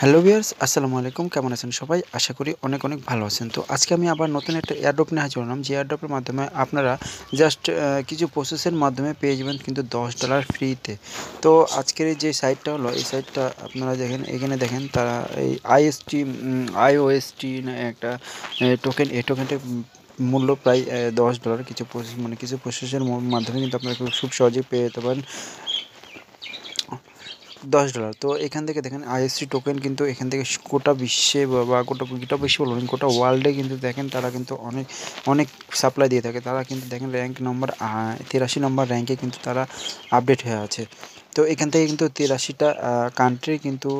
Hello viewers, আসসালামু আলাইকুম। কেমন আছেন সবাই? আশা করি অনেক অনেক ভালো আছেন। তো আজকে আমি আবার নতুন একটা এয়ারড্রপ নিয়ে হাজির হলাম, যে এয়ারড্রপের মাধ্যমে আপনারা জাস্ট কিছু প্রসেসের মাধ্যমে পেয়ে যাবেন কিন্তু $10 ফ্রিতে। তো আজকের এই যে সাইটটা হলো, এই সাইটটা আপনারা দেখেন, এখানে দেখেন তারা এই আইওএসটি না একটা টোকেন, এই টোকেনটার মূল্য প্রায় $10। কিছু প্রসেস মানে কিছু প্রসেসের মাধ্যমে কিন্তু আপনারা খুব সহজেই পেয়ে যেতে পারেন $10। তো এখান থেকে দেখেন আইএসসি টোকেন কিন্তু এখান থেকে গোটা বিশ্বে বা গোটা বিশ্বে বলবেন, গোটা ওয়ার্ল্ডে কিন্তু দেখেন তারা কিন্তু অনেক অনেক সাপ্লাই দিয়ে থাকে। তারা কিন্তু দেখেন র্যাঙ্ক নম্বর 83 নম্বর র্যাঙ্কে কিন্তু তারা আপডেট হয়ে আছে। তো এখান থেকে কিন্তু 83টা কান্ট্রি কিন্তু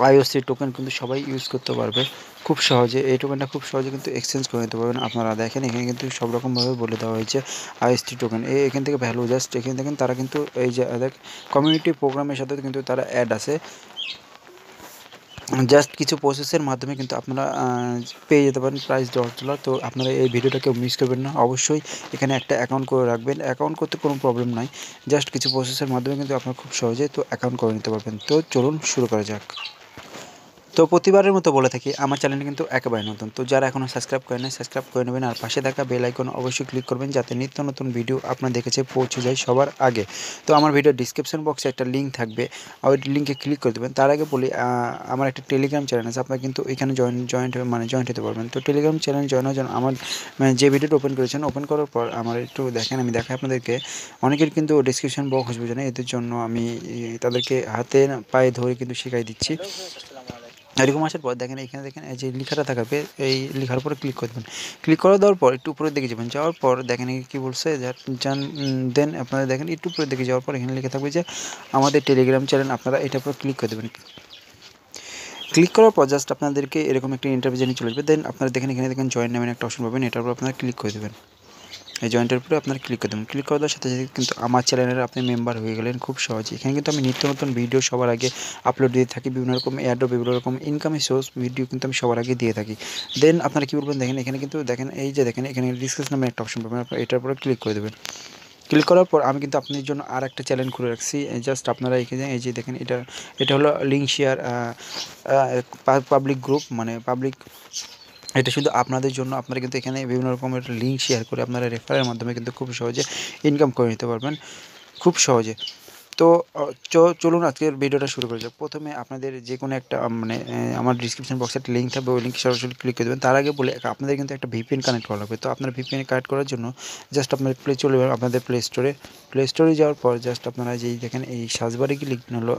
আইওসি টোকেন কিন্তু সবাই ইউজ করতে পারবে খুব সহজে। এই টোকেনটা খুব সহজে কিন্তু এক্সচেঞ্জ করে নিতে পারবেন। আপনারা দেখেন এখানে কিন্তু সব রকমভাবে বলে দেওয়া হয়েছে আইএসটি টোকেন। এখান থেকে ভ্যালু জাস্ট এখানে দেখেন তারা কিন্তু এই যে দেখ কমিউনিটি প্রোগ্রামের সাথে কিন্তু তারা অ্যাড আছে। জাস্ট কিছু প্রসেসের মাধ্যমে কিন্তু আপনারা পেয়ে যেতে পারেন প্রাইস $10। তো আপনারা এই ভিডিওটা কেউ মিস করবেন না, অবশ্যই এখানে একটা অ্যাকাউন্ট করে রাখবেন। অ্যাকাউন্ট করতে কোনো প্রবলেম নাই, জাস্ট কিছু প্রসেসের মাধ্যমে কিন্তু আপনারা খুব সহজে তো অ্যাকাউন্ট করে নিতে পারবেন। তো চলুন শুরু করা যাক। তো প্রতিবারের মতো বলে থাকি, আমার চ্যানেলটি কিন্তু একেবারে নতুন। তো যারা এখনও সাবস্ক্রাইব করেন নাই, সাবস্ক্রাইব করে নেবেন, আর পাশে থাকা বেল আইকন অবশ্যই ক্লিক করবেন যাতে নিত্য নতুন ভিডিও আপনার দেখেছে পৌঁছে যায় সবার আগে। তো আমার ভিডিও ডিসক্রিপশন বক্সে একটা লিঙ্ক থাকবে, ওই লিঙ্কে ক্লিক করে দেবেন। তার আগে বলি, আমার একটা টেলিগ্রাম চ্যানেল আছে, আপনারা কিন্তু এখানে জয়েন্ট হতে পারবেন। তো টেলিগ্রাম চ্যানেল জয়েন হওয়ার জন্য আমার যে ভিডিওটা ওপেন করেছেন, ওপেন করার পর আমার একটু দেখেন, আমি দেখাই আপনাদেরকে। অনেকের কিন্তু ডিসক্রিপশন বক্স বুঝে না, এদের জন্য আমি তাদেরকে হাতে পায়ে ধরে কিন্তু শেখাই দিচ্ছি। এরকম আসার পর দেখেন, এখানে দেখেন এই যে লেখাটা থাকবে, এই লেখার উপরে ক্লিক করে দেবেন। ক্লিক করে দেওয়ার পর একটু উপরের দিকে যাবেন, যাওয়ার পর দেখেন কী বলছে দেন আপনারা দেখেন একটু উপরের দিকে যাওয়ার পর এখানে লেখা থাকবে যে আমাদের টেলিগ্রাম চ্যানেল। আপনারা এটার উপর ক্লিক করে দেবেন। ক্লিক করার পর জাস্ট আপনাদেরকে এরকম একটা ইন্টারভিউ জানিয়ে চলে আসবে। দেন আপনারা দেখেন এখানে দেখেন জয়েন নামের একটা অপশন পাবেন, এটার উপর আপনারা ক্লিক করে দেবেন। এই জয়েন্টের উপরে আপনারা ক্লিক করে দেবেন। ক্লিক করে দেওয়ার সাথে সাথে কিন্তু আমার চ্যানেলের আপনি মেম্বার হয়ে গেলেন খুব সহজেই। এখানে কিন্তু আমি নিত্য নতুন ভিডিও সবার আগে আপলোড দিয়ে থাকি, বিভিন্ন রকম এয়ারড্রপ, বিভিন্ন রকম ইনকামের সোর্স ভিডিও কিন্তু আমি সবার আগে দিয়ে থাকি। দেন আপনারা কী বলবেন, দেখেন এখানে কিন্তু দেখেন এই যে দেখেন এখানে ডিসকাস নামে একটা অপশন পাবেন, আপনারা এটার উপরে ক্লিক করে দেবেন। ক্লিক করার পর আমি কিন্তু আপনাদের জন্য আর একটা চ্যানেল খুলে রাখছি। জাস্ট আপনারা এখানে এই যে দেখেন এটা হলো লিঙ্ক শেয়ার পাবলিক গ্রুপ, মানে পাবলিক। এটা শুধু আপনাদের জন্য। আপনারা কিন্তু এখানে বিভিন্ন রকমের লিঙ্ক শেয়ার করে আপনারা রেফারের মাধ্যমে কিন্তু খুব সহজে ইনকাম করে নিতে পারবেন খুব সহজে। তো চলুন আজকের ভিডিওটা শুরু করা যাক। প্রথমে আপনাদের যে কোনো একটা আমার ডিসক্রিপশন বক্সে একটা লিঙ্ক থাকবে, ওই লিঙ্ক সরাসরি ক্লিক করে দেবেন। তার আগে বলে আপনাদের কিন্তু একটা ভিপিএন কানেক্ট করা লাগবে। তো আপনার ভিপিএন কানেক্ট করার জন্য জাস্ট আপনার চলে যাবেন আপনাদের প্লে স্টোরে যাওয়ার পর জাস্ট আপনারা যেই দেখেন এই সার্চবারে কি লিখবেন হলো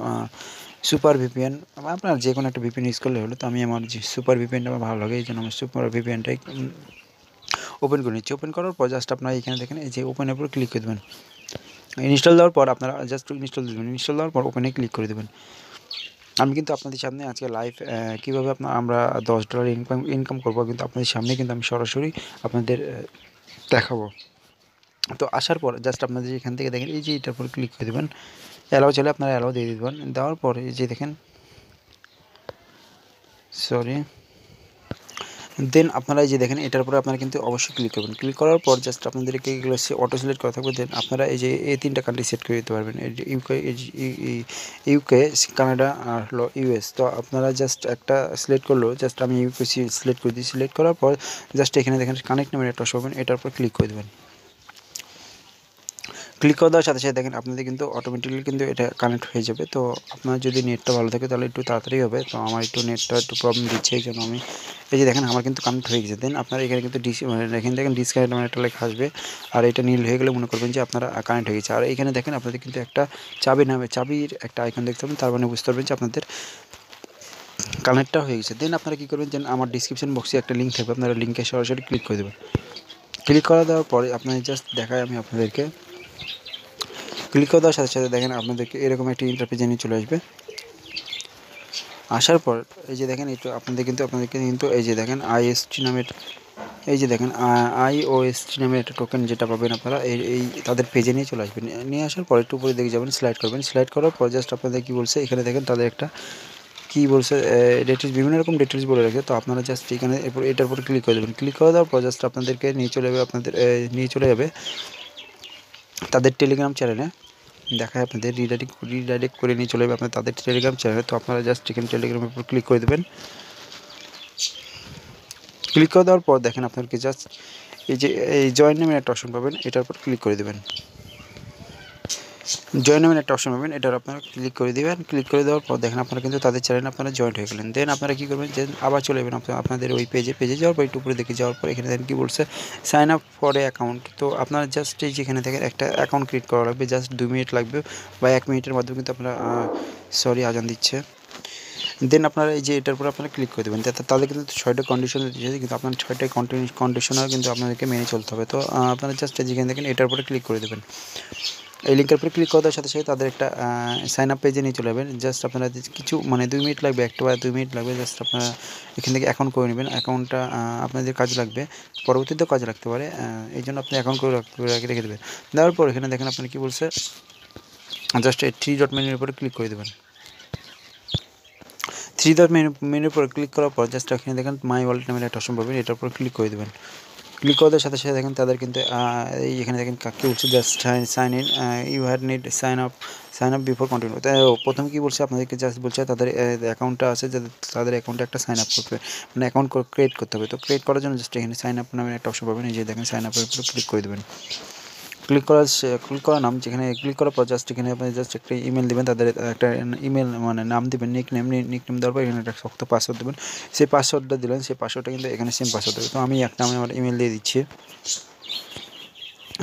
সুপার ভিপিএন। আপনার যে কোনো একটা ভিপিএন ইউজ করলে হলো। তো আমি আমার যে সুপার ভিপিএনটা আমার ভালো লাগে, এই জন্য আমার সুপার ভিপিএনটাই ওপেন করে নিচ্ছি। ওপেন করার পর জাস্ট আপনারা এখানে দেখেন এই যে ওপেনের উপর ক্লিক করে দেবেন। ইনস্টল দেওয়ার পর আপনারা জাস্ট ইনস্টল দেবেন। ইনস্টল দেওয়ার পর ওপেনে ক্লিক করে দেবেন। আমি কিন্তু আপনাদের সামনে আজকে লাইভ কীভাবে আমরা $10 ইনকাম করবো, কিন্তু আপনাদের সামনে কিন্তু আমি সরাসরি আপনাদের দেখাবো। তো আসার পর জাস্ট আপনাদের এখান থেকে দেখেন এই যে এটার উপর ক্লিক করে দেবেন। অ্যালাও চাইলে আপনারা অ্যালাও দিয়ে দেবেন। দেওয়ার পর এই যে দেখেন দেন আপনারা এই যে দেখেন এটার উপরে আপনারা কিন্তু অবশ্যই ক্লিক করবেন। ক্লিক করার পর জাস্ট আপনাদেরকে এগুলো অটো সিলেক্ট করা থাকবে। দেন আপনারা এই যে এই 3টা কান্ট্রি সেট করে দিতে পারবেন, ইউকে, কানাডা আর হলো ইউএস। তো আপনারা জাস্ট একটা সিলেক্ট করলো, জাস্ট আমি ইউকে সিলেক্ট করে দিই। সিলেক্ট করার পর জাস্ট এখানে দেখেন কানেক্ট নামের একটা অপশন পাবেন, এটার উপর ক্লিক করে দেবেন। ক্লিক করে দেওয়ার সাথে সাথে দেখেন আপনাদের কিন্তু অটোমেটিক্যালি কিন্তু এটা কানেক্ট হয়ে যাবে। তো আপনার যদি নেটটা ভালো থাকে তাহলে একটু তাড়াতাড়ি হবে। তো আমার একটু নেটটা একটু প্রবলেম দিচ্ছে, এই জন্য আমি এই যে দেখেন আমার কিন্তু কানেক্ট হয়ে গেছে। দেন আপনারা এখানে কিন্তু এখানে দেখেন ডিসকানেক্ট মানে একটা লেখা আসবে, আর এটা নীল হয়ে গেলে মনে করবেন যে আপনারা কানেক্ট হয়ে গেছে। আর এখানে দেখেন আপনাদের কিন্তু একটা চাবির একটা আইকন দেখতে পাবেন, তার মানে বুঝতে পারবেন যে আপনাদের কানেক্টটা হয়ে গেছে। দেন আপনারা কী করবেন, যে আমার ডিসক্রিপশন বক্সে একটা লিঙ্ক থাকবে, আপনারা লিঙ্কে সরাসরি ক্লিক করে দেবেন। ক্লিক করে দেওয়ার পরে আপনাদের জাস্ট দেখায় আমি আপনাদেরকে। ক্লিক করে দেওয়ার সাথে সাথে দেখেন আপনাদেরকে এরকম একটি ইন্টারফেস নিয়ে চলে আসবে। আসার পর এই যে দেখেন একটু আপনাদেরকে কিন্তু এই যে দেখেন আইওএসটি নামের একটা টোকেন যেটা পাবেন আপনারা এই তাদের পেজে নিয়ে চলে আসবেন। নিয়ে আসার পর একটু উপরে দিকে যাবেন, স্লাইড করবেন। স্লাইড করার পর জাস্ট আপনাদের কী বলছে এখানে দেখেন তাদের একটা কী বলছে ডিটেলস, বিভিন্ন রকম ডিটেলস বলে রাখে। তো আপনারা জাস্ট এখানে এটার উপর ক্লিক করে দেবেন। ক্লিক করে দেওয়ার পর জাস্ট আপনাদেরকে নিয়ে চলে যাবে তাদের টেলিগ্রাম চ্যানেলে। দেখায় আপনাদের রিডাইরেক্ট করে নিয়ে চলে যাবে আপনার তাদের টেলিগ্রাম চ্যানেলে। তো আপনারা জাস্ট এখানে টেলিগ্রামের উপর ক্লিক করে দেবেন। ক্লিক করে দেওয়ার পর দেখেন আপনাদেরকে জাস্ট এই জয়েন নামের একটা অপশন পাবেন, এটার উপর ক্লিক করে দেবেন। জয়েন নামের একটা অপশন পাবেন, এটার আপনারা ক্লিক করে দেবেন। ক্লিক করে দেওয়ার পর দেখেন আপনারা কিন্তু তাদের চ্যানেলে আপনারা জয়েন্ট হয়ে গেলেন। দেন আপনারা কী করবেন, যে আবার চলে যাবেন আপনাদের ওই পেজে যাওয়ার পর একটু উপরে দেখে যাওয়ার পর এখানে দেখেন কী বলছে, sign up for a account. তো আপনারা জাস্ট এই যেখানে দেখেন একটা অ্যাকাউন্ট ক্রিয়েট করা লাগবে, জাস্ট 2 মিনিট লাগবে বা 1 মিনিটের মাধ্যমে কিন্তু আপনারা আজান দিচ্ছে। দেন আপনারা এই যে এটার উপর আপনারা ক্লিক করে দেবেন। তাদের কিন্তু 6টা কন্ডিশন দিয়েছে, কিন্তু আপনার 6টা কন্ডিশনার কিন্তু আপনাদেরকে মেনে চলতে হবে। তো আপনারা জাস্ট যেখানে দেখেন এটার উপরে ক্লিক করে দেবেন। এই লিঙ্কের উপরে ক্লিক করার সাথে সাথে তাদের একটা সাইন আপ পেজে নিয়ে চলে যাবেন। জাস্ট আপনারা কিছু 2 মিনিট লাগবে, 1 বা 2 মিনিট লাগবে। জাস্ট আপনারা এখান থেকে অ্যাকাউন্ট করে নেবেন। অ্যাকাউন্টটা আপনাদের কাজে লাগবে, পরবর্তীতেও কাজে লাগতে পারে। এই জন্য আপনি অ্যাকাউন্ট করে রেখে দেবেন। দেওয়ার পর এখানে দেখেন আপনার কী বলছে, জাস্ট এই 3 ডট মেনুর উপরে ক্লিক করে দেবেন। 3 ডট মেনুর উপর ক্লিক করার পর জাস্ট এখানে দেখেন মাই ওয়ালেট নামের একটা অপশন পাবেন, এটার উপর ক্লিক করে দেবেন। ক্লিক করার সাথে সাথে দেখেন তাদের কিন্তু এই এখানে দেখেন কী বলছে, just sign in, you had need sign up before continue. প্রথমে কী বলছে আপনাদেরকে, জাস্ট বলছে তাদের অ্যাকাউন্টটা আছে, যাদের তাদের অ্যাকাউন্টে একটা সাইন আপ করতে হবে, মানে অ্যাকাউন্ট ক্রিয়েট করতে হবে। তো ক্রিয়েট করার জন্য জাস্ট এখানে সাইন আপ নামের একটা অপশন পাবেন, এই যে দেখেন সাইন আপের উপরে ক্লিক করে দেবেন। ক্লিক করার নাম যেখানে ক্লিক করার পর জাস্ট এখানে আপনি জাস্ট একটা ইমেল দেবেন, তাদের একটা ইমেল মানে নাম দেবেন, নিকনেম দেওয়ার পর এখানে একটা শক্ত পাসওয়ার্ড দেবেন। সেই পাসওয়ার্ডটা দিলেন, সেই পাসওয়ার্ডটা কিন্তু এখানে সেম পাসওয়ার্ড দেবে। তো আমি একটা আমার ইমেল দিয়ে দিচ্ছি।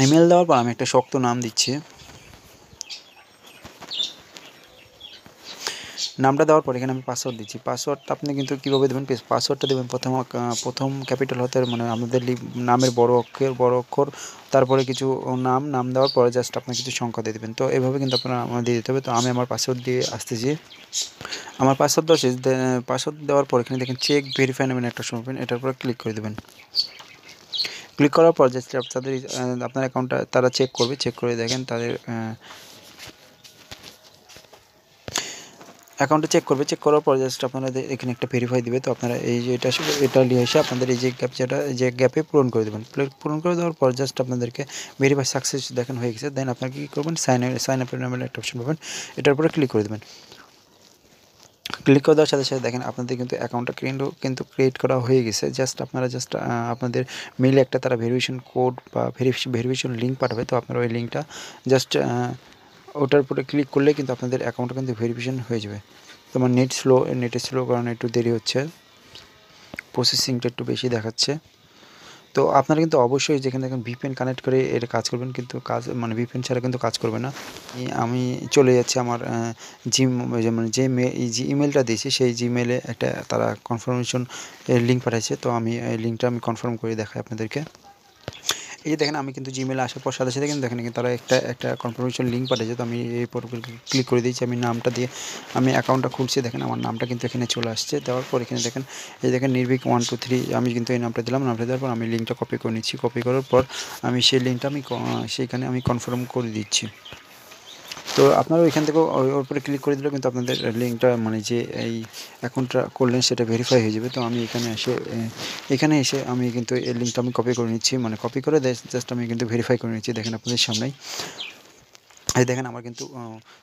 ইমেল দেওয়ার পর আমি একটা শক্ত নাম দিচ্ছি। নামটা দেওয়ার পর এখানে আমি পাসওয়ার্ড দিচ্ছি। পাসওয়ার্ডটা আপনি কিন্তু কীভাবে দেবেন, পাসওয়ার্ডটা দেবেন প্রথম ক্যাপিটাল হতে, মানে আমাদের নামের বড় অক্ষর, তারপরে কিছু নাম দেওয়ার পরে জাস্ট আপনি কিছু সংখ্যা দিয়ে দেবেন। তো এভাবে কিন্তু আপনারা আমার দিয়ে দিতে হবে। তো আমি আমার পাসওয়ার্ড দিয়ে আসতেছি। আমার পাসওয়ার্ড দেওয়া শেষ। পাসওয়ার্ড দেওয়ার পর এখানে দেখেন চেক ভেরিফাই নামের একটা অপশন পাবেন, এটার উপরে ক্লিক করে দেবেন। ক্লিক করার পর জাস্ট তাদের আপনার অ্যাকাউন্টটা তারা চেক করে দেখেন তাদের অ্যাকাউন্টে চেক করার পর জাস্ট আপনারা এখানে একটা ভেরিফাই দিবে। তো আপনারা এই যে এটা নিয়ে এসে আপনাদের এই যে গ্যাপে পূরণ করে দেবেন। পূরণ করে দেওয়ার পর জাস্ট আপনাদেরকে ভেরিফাই সাকসেস দেখেন হয়ে গেছে। দেন আপনারা কী করবেন, সাইন আপের নামের একটা অপশন পাবেন, এটার উপরে ক্লিক করে দেবেন। ক্লিক করে দেওয়ার সাথে সাথে দেখেন আপনাদের কিন্তু অ্যাকাউন্টটা ক্রিয়েট করা হয়ে গেছে। জাস্ট আপনারা আপনাদের মেইলে একটা তারা ভেরিফিকেশন কোড বা ভেরিফিকেশন লিঙ্ক পাঠাবে। তো আপনারা ওই লিঙ্কটা জাস্ট ওটার উপরে ক্লিক করলে কিন্তু আপনাদের অ্যাকাউন্টটা কিন্তু ভেরিফিকেশন হয়ে যাবে। তোমার নেটের স্লো কারণে একটু দেরি হচ্ছে, প্রসেসিংটা একটু বেশি দেখাচ্ছে। তো আপনারা কিন্তু অবশ্যই যেখানে দেখেন ভিপিএন কানেক্ট করে এটা কাজ করবেন, কিন্তু মানে ভিপিএন ছাড়া কিন্তু কাজ করবে না। আমি চলে যাচ্ছি আমার যে ইমেলটা দিয়েছি সেই জিমেলে একটা তারা কনফার্মেশন লিঙ্ক পাঠাইছে। তো আমি এই লিঙ্কটা কনফার্ম করে দেখাই আপনাদেরকে। এই যে দেখেন আমি কিন্তু জিমেলে আসার পর সাথে সাথে কিন্তু দেখেন তারা একটা কনফার্মেশন লিঙ্ক পাঠিয়েছে। তো আমি এই পর ক্লিক করে দিয়েছি। আমি নামটা দিয়ে আমি অ্যাকাউন্টটা খুলছি। দেখেন আমার নামটা কিন্তু এখানে চলে আসছে। দেওয়ার পর এখানে দেখেন নির্ভীক 1 2 3 আমি কিন্তু এই নামটা দিলাম। নামটা দেওয়ার পর আমি লিঙ্কটা কপি করে নিচ্ছি। কপি করার পর আমি সেই লিঙ্কটা সেইখানে আমি কনফার্ম করে দিচ্ছি। তো আপনারা এখান থেকেও ওর উপরে ক্লিক করে দিলেও কিন্তু আপনাদের লিঙ্কটা মানে যে এই অ্যাকাউন্টটা করলেন সেটা ভেরিফাই হয়ে যাবে। তো আমি এখানে এসে আমি কিন্তু এই লিঙ্কটা আমি কপি করে নিচ্ছি, মানে কপি করে জাস্ট আমি কিন্তু ভেরিফাই করে নিচ্ছি। দেখেন আপনাদের সামনেই এই দেখেন আমার কিন্তু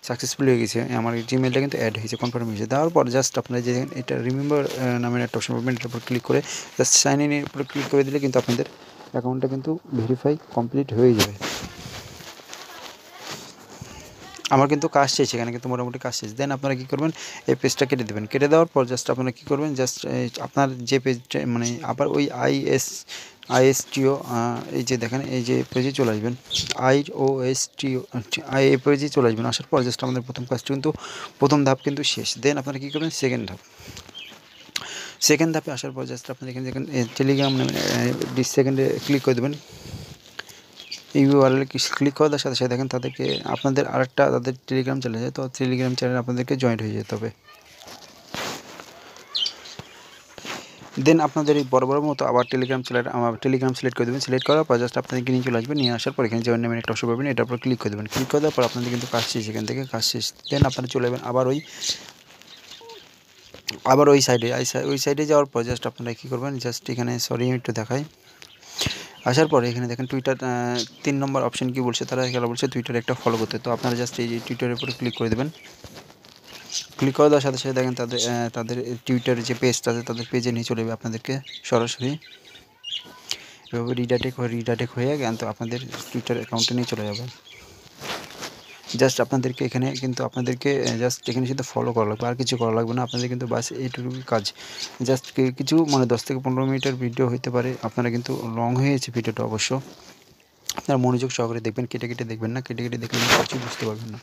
সাকসেসফুল হয়ে গেছে। আমার জিমেলটা কিন্তু অ্যাড হয়েছে, কনফার্ম হয়েছে। দেওয়ার পর জাস্ট আপনারা যে এটা রিমেম্বার নামের একটা অপশন পাবেন, এটার উপর ক্লিক করে জাস্ট সাইন ইনের উপরে ক্লিক করে দিলে কিন্তু আপনাদের অ্যাকাউন্টটা কিন্তু ভেরিফাই কমপ্লিট হয়ে যাবে। আমার কিন্তু কাজ শেষ, এখানে কিন্তু মোটামুটি কাজ শেষ। দেন আপনারা কী করবেন, এই পেজটা কেটে দেবেন। কেটে দেওয়ার পর জাস্ট আপনারা কী করবেন, জাস্ট আপনার যে পেজটা মানে আবার ওই আইএসটিও এই যে দেখেন এই যে পেজে চলে আসবেন, আইওএসটিও এই পেজে চলে আসবেন। আসার পর জাস্ট আমাদের প্রথম ধাপ কিন্তু শেষ। দেন আপনারা কী করবেন, সেকেন্ড ধাপে আসার পর জাস্ট আপনারা এখানে দেখেন টেলিগ্রাম নামে সেকেন্ডে ক্লিক করে দেবেন। ইউআরএল ক্লিক করার সাথে সাথে দেখেন তাদেরকে তাদের টেলিগ্রাম চ্যানেল আছে। তো টেলিগ্রাম চ্যানেল আপনাদেরকে জয়েন্ট হয়ে যেতে হবে। দেন আপনাদের এই বড় মতো আবার টেলিগ্রাম সিলেক্ট করে দেবেন। সিলেক্ট করার পর জাস্ট আপনাদেরকে নিয়ে চলে আসবেন। নিয়ে আসার পর এখানে জয়েন নামের একটা অপশন পাবেন, এটার উপর ক্লিক করে দেবেন। ক্লিক করে দেওয়ার পর আপনাদের কিন্তু কাজ শেষ, এখান থেকে কাজ শেষ। দেন আপনারা চলে যাবেন আবার ওই সাইডে যাওয়ার পর জাস্ট আপনারা কী করবেন, জাস্ট এখানে একটু দেখাই, আসার পরে এখানে দেখেন টুইটার 3 নম্বর অপশন কি বলছে, তারা এখানে বলছে টুইটারে একটা ফলো করতে। তো আপনারা জাস্ট এই যে টুইটারের উপরে ক্লিক করে দেবেন। ক্লিক করে দেওয়ার সাথে সাথে দেখেন তাদের টুইটারের যে পেজটা আছে তাদের পেজে নিয়ে চলে যাবে আপনাদেরকে সরাসরি। এভাবে রিডাইরেক্ট হয়ে কিন্তু আপনাদের টুইটার অ্যাকাউন্টে নিয়ে চলে যাবে। জাস্ট আপনাদেরকে এখানে কিন্তু আপনাদেরকে জাস্ট এখানে শুধু ফলো করা লাগবে, আর কিছু করা লাগবে না। আপনাদের কিন্তু বাস এইটুকুই কাজ। জাস্ট কিছু মানে 10 থেকে 15 মিনিটের ভিডিও হতে পারে, আপনারা কিন্তু লং হয়েছে ভিডিওটা অবশ্য। আপনারা মনোযোগ সহকারে দেখবেন, কেটে কেটে দেখবেন না, কেটে কেটে দেখলে কিছু বুঝতে পারবেন না।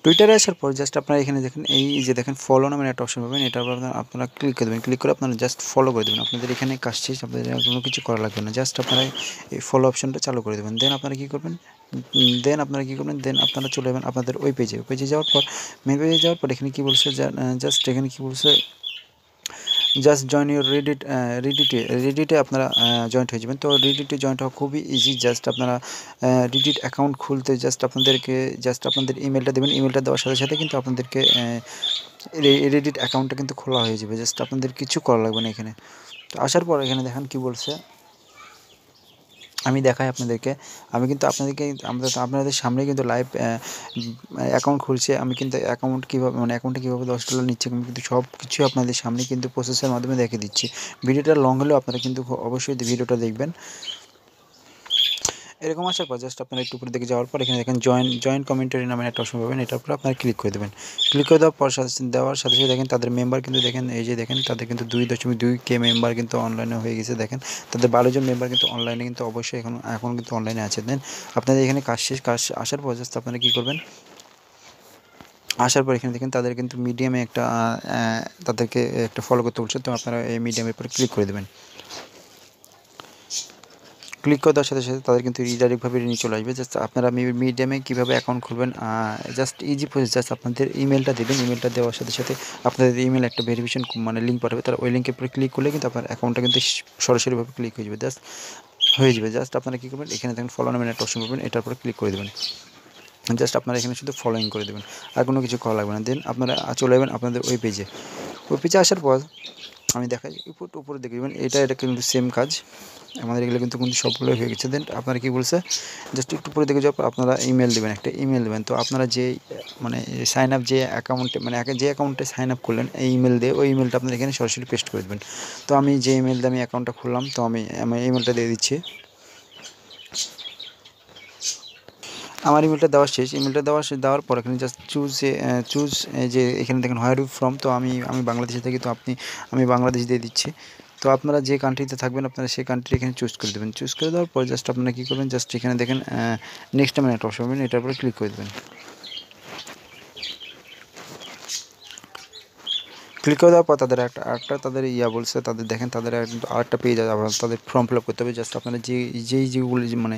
টুইটারে আসার পর জাস্ট আপনারা এখানে দেখেন এই যে দেখেন ফলো নামের একটা অপশন পাবেন, এটার উপর আপনারা ক্লিক করে দেবেন। ক্লিক করে আপনারা জাস্ট ফলো করে দেবেন। আপনাদের এখানে কাজ শেষ, আপনাদের কোনো কিছু করা লাগবে না। জাস্ট আপনারা এই ফলো অপশনটা চালু করে দেবেন। দেন আপনারা কী করবেন, দেন আপনারা চলে যাবেন আপনাদের ওই পেজে যাওয়ার পর মেন পেজে যাওয়ার পর এখানে কী বলছে, জাস্ট এখানে কী বলছে, জাস্ট জয়েন ইউর রেডিটে আপনারা জয়েন্ট হয়ে যাবেন। তো রেডিটে জয়েন্ট হওয়া খুবই ইজি। জাস্ট আপনারা রেডিট অ্যাকাউন্ট খুলতে জাস্ট আপনাদের ইমেলটা দেবেন। ইমেলটা দেওয়ার সাথে সাথে কিন্তু আপনাদেরকে রেডিট অ্যাকাউন্টটা কিন্তু খোলা হয়ে যাবে। জাস্ট আপনাদের কিছু করা লাগবে না এখানে। তো আসার পর এখানে দেখেন কি বলছে, আমি দেখাই আপনাদেরকে। আমি কিন্তু আপনাদের সামনে কিন্তু লাইভ অ্যাকাউন্ট খুলছে। আমি কিন্তু অ্যাকাউন্টে কীভাবে $10 নিচ্ছে আমি কিন্তু সব কিছু আপনাদের সামনে কিন্তু প্রসেসের মাধ্যমে দেখিয়ে দিচ্ছি। ভিডিওটা লং হলেও আপনারা কিন্তু অবশ্যই ভিডিওটা দেখবেন। এরকম আসার পর জাস্ট আপনারা একটু উপরে দিকে যাওয়ার পর এখানে দেখেন জয়েন কমেন্টারি নামের একটা অপশন পাবেন, এটার উপরে আপনারা ক্লিক করে দেবেন। ক্লিক করে দেওয়ার সাথে সাথে দেখেন তাদের মেম্বার কিন্তু দেখেন এই যে দেখেন তাদের কিন্তু 2.2K মেম্বার কিন্তু অনলাইনে হয়ে গেছে। দেখেন তাদের 12 জন মেম্বার কিন্তু অনলাইনে কিন্তু অবশ্যই এখন কিন্তু অনলাইনে আছে। দেন আপনাদের এখানে কাজ আসার পর জাস্ট আপনারা কী করবেন, আসার পর এখানে দেখেন তাদের কিন্তু মিডিয়ামে তাদেরকে একটা ফলো করতে বলছে। তো আপনারা এই মিডিয়ামের উপরে ক্লিক করে দেবেন। ক্লিক করে দেওয়ার সাথে সাথে তাদের কিন্তু রিডাইরেক্টভাবে নিয়ে চলে আসবে। জাস্ট আপনারা মিডিয়ামে কীভাবে অ্যাকাউন্ট খুলবেন, জাস্ট ইজি প্রসেস। জাস্ট আপনাদের ইমেলটা দেবেন। ইমেলটা দেওয়ার সাথে সাথে আপনাদের ইমেল একটা ভেরিফিকেশন মানে লিঙ্ক পাঠাবে। তারা ওই লিঙ্কের উপরে ক্লিক করলে কিন্তু আপনার অ্যাকাউন্টটা কিন্তু সরাসরিভাবে ক্লিক হয়ে যাবে। জাস্ট আপনারা কী করবেন, এখানে দেখেন ফলো নামের একটা অপশন পাবেন, এটার উপরে ক্লিক করে দেবেন। জাস্ট আপনারা এখানে শুধু ফলোইং করে দেবেন, আর কোনো কিছু করা লাগবে না। দেন আপনারা চলে যাবেন আপনাদের ওই পেজে আসার পর আমি দেখাই উপরে দেখে দেবেন। এটা কিন্তু সেম কাজ, আমাদের এগুলো কিন্তু সবগুলোই হয়ে গেছে। দেন আপনারা কী বলছে, জাস্ট একটু পরে দেখে যাওয়ার পর আপনারা একটা ইমেল দেবেন। তো আপনারা যে মানে সাইন আপ যে অ্যাকাউন্টে যে অ্যাকাউন্টে সাইন আপ করলেন এই ইমেল দিয়ে, ওই ইমেলটা আপনারা এখানে সরাসরি পেস্ট করে দেবেন। তো আমি যে ইমেল দিয়ে আমি অ্যাকাউন্টটা খুললাম, তো আমি ইমেলটা দিয়ে দিচ্ছি। আমার ইমেলটা দেওয়া শেষ। ইমেলটা দেওয়ার পর এখানে জাস্ট চুজ যে এখানে দেখেন হোয়ার ইউ ফ্রম। তো আমি বাংলাদেশে থাকি, তো আমি বাংলাদেশ দিয়ে দিচ্ছি। তো আপনারা যে কান্ট্রিতে থাকবেন আপনারা সেই কান্ট্রি এখানে চুজ করে দেবেন। চুজ করে দেওয়ার পর জাস্ট আপনারা কী করবেন, জাস্ট এখানে দেখেন নেক্সট নামের একটা অপশন পাবেন, এটার উপরে ক্লিক করে দেবেন। ক্লিক করে দেওয়ার পর তাদের তাদের বলছে, তাদের দেখেন তাদের আরেকটা পেজ আছে, আবার তাদের ফর্ম ফিল আপ করতে হবে। জাস্ট আপনারা যেগুলো মানে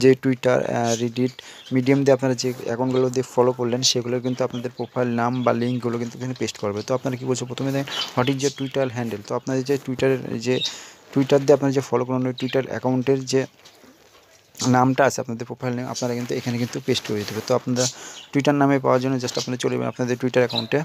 যে টুইটার, রেডিট, মিডিয়াম দিয়ে আপনারা যে অ্যাকাউন্টগুলো দিয়ে ফলো করলেন সেগুলো কিন্তু আপনাদের প্রোফাইল নাম বা লিঙ্কগুলো কিন্তু এখানে পেস্ট করবে। তো আপনারা কী বলছে, প্রথমে দেখেন হোয়াট ইজ যে টুইটার হ্যান্ডেল। তো আপনাদের যে টুইটার দিয়ে আপনারা যে ফলো করেন ওই টুইটার অ্যাকাউন্টের যে নামটা আছে আপনাদের প্রোফাইল নেম, আপনারা কিন্তু এখানে কিন্তু পেস্ট করে দিতে হবে। তো আপনারা টুইটার নামে পাওয়ার জন্য জাস্ট আপনারা চলে যাবেন আপনাদের টুইটার অ্যাকাউন্টে।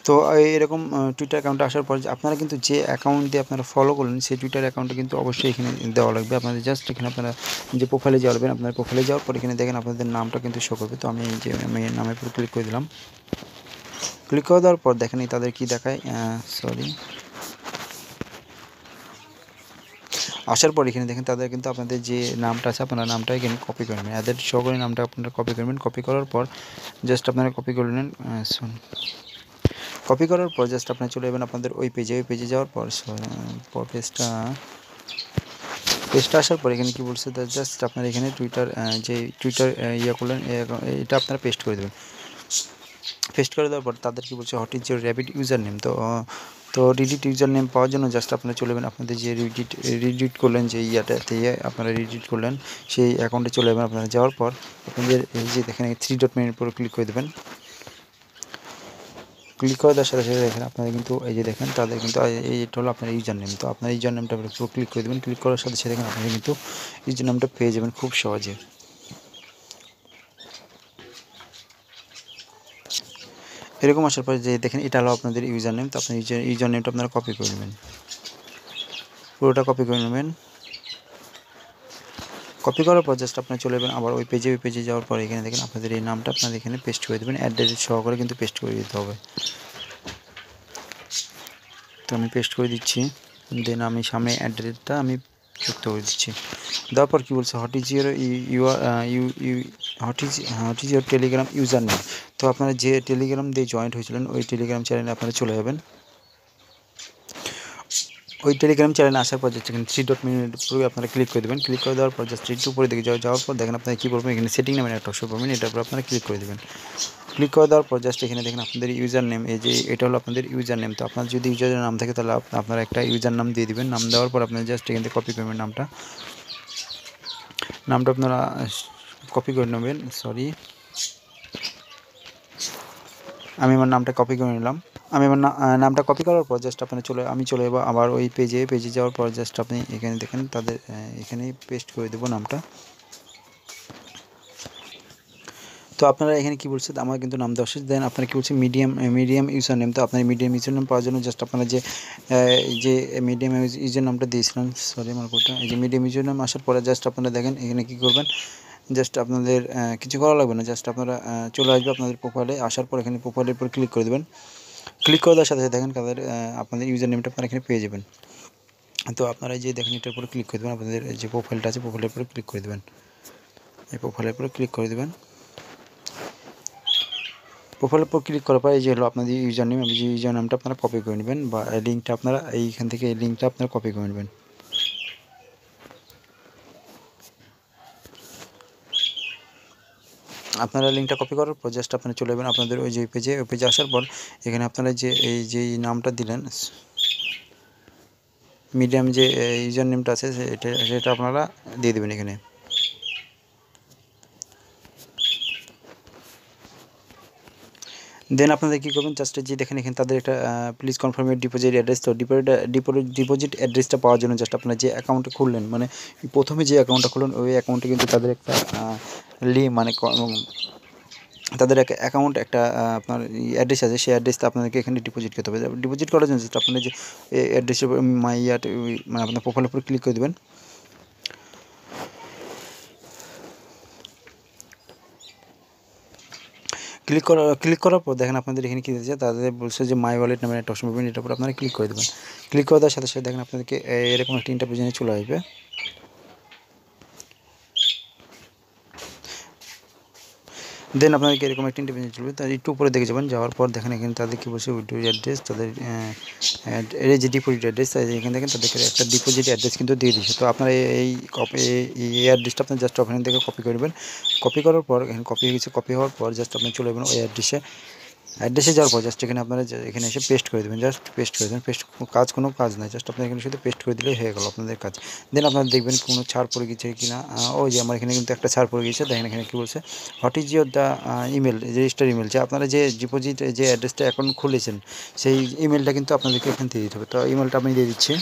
তো এরকম টুইটার অ্যাকাউন্টে আসার পর আপনারা কিন্তু যে অ্যাকাউন্ট দিয়ে আপনারা ফলো করলেন সেই টুইটার অ্যাকাউন্টে কিন্তু অবশ্যই এখানে দেওয়া লাগবে। আপনাদের জাস্ট এখানে আপনারা যে প্রোফাইলে যাবেন, আপনার প্রোফাইলে যাওয়ার পর এখানে দেখেন আপনাদের নামটা কিন্তু শো করবে। তো আমি নামের উপর ক্লিক করে দিলাম। ক্লিক করে দেওয়ার পর দেখেন তাদের কি দেখায়, আসার পর এখানে দেখেন তাদের কিন্তু আপনাদের যে নামটা আছে আপনারা নামটা এখানে কপি করবেন। এদের সকলের নামটা আপনারা কপি করবেন। কপি করার পর জাস্ট আপনারা কপি করে নেন। কপি করার পর জাস্ট আপনারা চলে যাবেন আপনাদের ওই পেজে যাওয়ার পর পেজটা আসার পর এখানে কী বলছে, জাস্ট আপনারা এখানে টুইটার করলেন এটা আপনারা পেস্ট করে দেবেন। পেস্ট করে দেওয়ার পর তাদের কী বলছে, what is your rabbit user name. তো রিডিট ইউজার নেম পাওয়ার জন্য জাস্ট আপনারা চলে যাবেন আপনাদের যে রিডিট করলেন যে আপনারা রিডিট করলেন সেই অ্যাকাউন্টে চলে যাবেন। আপনারা যাওয়ার পর আপনাদের এই যে দেখেন 3 ডট মেনুর উপরে ক্লিক করে দেবেন। ক্লিক করে দেওয়ার সাথে সাথে দেখেন আপনারা কিন্তু এই যে দেখেন তাদের কিন্তু এইটা হলো আপনার ইউজার নেম। তো আপনার ইউজার নেমটা পুরো ক্লিক করে দেবেন। ক্লিক করার সাথে সাথে দেখেন আপনারা কিন্তু ইউজার নেমটা পেয়ে যাবেন খুব সহজে। এরকম আসার পরে যে দেখেন এটা হলো আপনাদের ইউজার নেম। তো আপনার ইউজার নেমটা আপনারা কপি করে নেবেন, পুরোটা কপি করে নেবেন। কপি করার পর জাস্ট আপনারা চলে যাবেন আবার ওই পেজে যাওয়ার পর এখানে দেখেন আপনাদের এই নামটা আপনাদের এখানে পেস্ট করে দেবেন, অ্যাড্রেস সহকারে কিন্তু পেস্ট করে দিতে হবে। তো আমি পেস্ট করে দিচ্ছি, দেন আমি সামনে অ্যাড্রেসটা আমি যুক্ত করে দিচ্ছি। দেওয়ার পর কী বলছে, what is your Telegram user name. তো আপনারা যে টেলিগ্রাম দিয়ে জয়েন্ট হয়েছিলেন ওই টেলিগ্রাম চ্যানেলে আপনারা চলে যাবেন। ওই টেলিগ্রাম চ্যানেলে আসার পর যেখানে 3 ডট মিনিট উপরে আপনারা ক্লিক করে দেবেন। ক্লিক করে দেওয়ার পর জাস্ট একটু উপরে দিকে যাওয়ার পর দেখেন আপনারা কী করবেন, এখানে সেটিং নামের একটা অপশন পাবেন, এটার উপর আপনারা ক্লিক করে দেবেন। ক্লিক করে দেওয়ার পর জাস্ট এখানে দেখেন আপনাদের ইউজার নেম, এই যে এটা হলো আপনাদের ইউজার নেম। তো আপনার যদি ইউজার নাম থাকে তাহলে আপনারা একটা ইউজার নাম দিয়ে দিবেন। নাম দেওয়ার পর আপনারা জাস্ট এখান থেকে কপি করবেন নামটা আপনারা কপি করে নেবেন। আমি আমার নামটা কপি করে নিলাম। আমি আমার নামটা কপি করার পর জাস্ট আপনারা আমি চলে যাবো আবার ওই পেজে যাওয়ার পর জাস্ট আপনি এখানে দেখেন তাদের এখানে পেস্ট করে দেবো নামটা। তো আপনারা এখানে কী বলছে, আমার কিন্তু নাম দেওয়া শেষ। দেন আপনারা কী বলছে, মিডিয়াম ইউজার নেম। তো আপনার মিডিয়াম ইউজার নেম পাওয়ার জন্য জাস্ট আপনারা যে মিডিয়াম ইউজার নামটা দিয়েছিলাম, আমার কোডটা, এই যে মিডিয়াম ইউজার নাম আসার পরে জাস্ট আপনারা দেখেন এখানে কী করবেন, জাস্ট আপনাদের কিছু করা লাগবে না, জাস্ট আপনারা চলে আসবে আপনাদের প্রোফাইলে। আসার পর এখানে প্রোফাইলের উপর ক্লিক করে দেবেন। ক্লিক করে দেওয়ার সাথে সাথে দেখেন আপনাদের ইউজার নেমটা আপনারা এখানে পেয়ে যাবেন। তো আপনারা যে দেখেন এটার উপরে ক্লিক করে দেবেন, আপনাদের যে প্রোফাইলটা আছে প্রোফাইলের উপরে ক্লিক করে দেবেন। এই প্রোফাইলের উপরে ক্লিক করে দেবেন। প্রোফাইলের উপর ক্লিক করার পর এই যে হলো আপনাদের ইউজার নেম, যে ইউজার নামটা আপনারা কপি করে নেবেন, বা লিঙ্কটা আপনারা এইখান থেকে এই লিঙ্কটা আপনারা কপি করে নেবেন। আপনারা লিঙ্কটা কপি করার পর জাস্ট আপনারা চলে যাবেন আপনাদের ওই যে ওই পেজে আসার পর এখানে আপনারা যে নামটা দিলেন, মিডিয়াম যে ইউজার নেমটা আছে সেটা আপনারা দিয়ে দেবেন এখানে। দেন আপনাদের কী করবেন, জাস্ট যে দেখেন এখানে তাদের একটা please confirm your deposit address. তো ডিপোজিট অ্যাড্রেসটা পাওয়ার জন্য জাস্ট আপনারা যে অ্যাকাউন্টে খুললেন, মানে প্রথমে যে অ্যাকাউন্টটা খুললেন ওই অ্যাকাউন্টে কিন্তু তাদের একটা মানে তাদের একটা অ্যাকাউন্ট একটা আপনার অ্যাড্রেস আছে, সেই অ্যাড্রেসটা আপনাদেরকে এখানে ডিপোজিট করতে হবে। ডিপোজিট করার জন্য জাস্ট আপনার যে অ্যাড্রেসের উপর মানে আপনার প্রোফাইলের উপর ক্লিক করে দেবেন। ক্লিক করার পর দেখেন আপনাদের এখানে কী দিয়েছে, তাদের বলছে যে মাই ওয়ালেট নামের একটা অপশন পাবেন, এটার উপর আপনারা ক্লিক করে দেবেন। ক্লিক করে দেওয়ার সাথে সাথে দেখেন আপনাদেরকে এরকম একটা ইন্টারভিউ চলে আসবে। দেন আপনাদেরকে এরকম একটা ইন্টারভিউ চলবে, তার একটু উপরে দেখে যাবেন। যাওয়ার পর দেখেন এখানে তাদের কী বলছে, উইথড্র অ্যাড্রেস, তাদের যে ডিপোজিট অ্যাড্রেস, এখানে দেখেন তাদেরকে একটা ডিপোজিট অ্যাড্রেস কিন্তু দিয়ে দিচ্ছে। তো আপনারা এই অ্যাড্রেসটা আপনার জাস্ট ওখানে থেকে কপি করবেন। কপি করার পর এখানে কপি হয়ে গেছে, কপি হওয়ার পর জাস্ট আপনি চলে যাবেন ওই অ্যাড্রেসে যাওয়ার পর জাস্ট এখানে আপনারা এখানে এসে পেস্ট করে দেবেন, জাস্ট পেস্ট করে দেবেন। কোনো কাজ নয়, জাস্ট আপনার এখানে শুধু পেস্ট করে দিলেই হয়ে গেল আপনাদের কাজ। দেন আপনারা দেখবেন কোনো ছাড় পড়ে গেছে কি না। ওই যে আমার এখানে কিন্তু একটা ছাড় পড়ে গিয়েছে, দেখেন এখানে কী বলছে, what is you're the email, register email, যে আপনারা যে ডিপোজিট যে অ্যাড্রেসটা অ্যাকাউন্ট খুলেছেন সেই ইমেলটা কিন্তু আপনাদেরকে এখানে দিয়ে দিতে হবে। তো ইমেলটা আমি দিয়ে দিচ্ছি।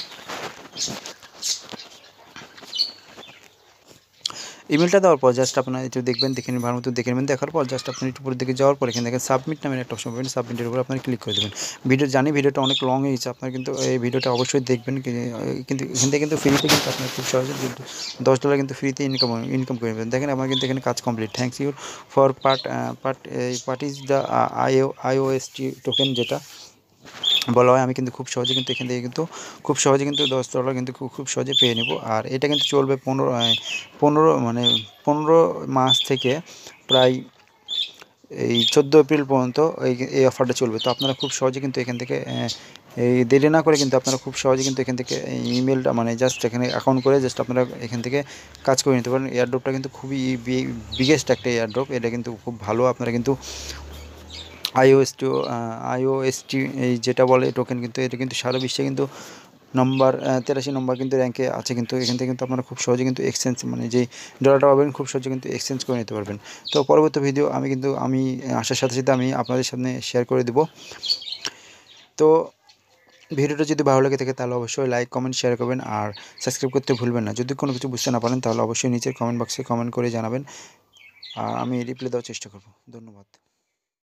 ইমেলটা দেওয়ার পর জাস্ট আপনারা একটু দেখে নিন, ভালো মতো দেখে নেবেন। দেখার পর জাস্ট আপনি একটু উপরের দিকে যাওয়ার পর এখানে দেখেন সাবমিট নামের একটা অপশন পাবেন, সাবমিটের উপর আপনারা ক্লিক করে দেবেন। ভিডিওটা অনেক লং হয়ে গেছে, আপনারা কিন্তু এই ভিডিওটা অবশ্যই দেখবেন। কিন্তু এখান থেকে কিন্তু ফ্রিতে কিন্তু আপনারা খুব সহজে কিন্তু $10 কিন্তু ফ্রিতে ইনকাম করে নেবেন। দেখেন আমার কিন্তু এখানে কাজ complete. Thanks you for part is the IOST token যেটা বলা হয়, আমি কিন্তু খুব সহজে কিন্তু এখান থেকে কিন্তু $10 কিন্তু খুব সহজে পেয়ে নেব। আর এটা কিন্তু চলবে 15 মাস থেকে প্রায় এই 14 এপ্রিল পর্যন্ত এই অফারটা চলবে। তো আপনারা খুব সহজে কিন্তু এখান থেকে এই দেরি না করে কিন্তু আপনারা খুব সহজে কিন্তু এখান থেকে ইমেলটা মানে জাস্ট এখানে অ্যাকাউন্ট করে জাস্ট আপনারা এখান থেকে কাজ করে নিতে পারেন। এয়ারড্রপটা কিন্তু খুবই বিগেস্ট একটা এয়ারড্রপ, এটা কিন্তু খুব ভালো। আপনারা কিন্তু আইওএসটি এই যেটা বলে টোকেন, কিন্তু এটা কিন্তু সারা বিশ্বে কিন্তু 83 নম্বর কিন্তু র্যাঙ্কে আছে। কিন্তু এখান থেকে কিন্তু আপনারা খুব সহজে কিন্তু এক্সচেঞ্জ মানে যে ডলারটা পাবেন খুব সহজে কিন্তু এক্সচেঞ্জ করে নিতে পারবেন। তো পরবর্তী ভিডিও আমি আসার সাথে সাথে আমি আপনাদের সামনে শেয়ার করে দেব। তো ভিডিওটা যদি ভালো লাগে থাকে তাহলে অবশ্যই লাইক কমেন্ট শেয়ার করবেন, আর সাবস্ক্রাইব করতে ভুলবেন না। যদি কোনো কিছু বুঝতে না পারেন তাহলে অবশ্যই নিচের কমেন্ট বক্সে কমেন্ট করে জানাবেন, আর আমি রিপ্লাই দেওয়ার চেষ্টা করব। ধন্যবাদ।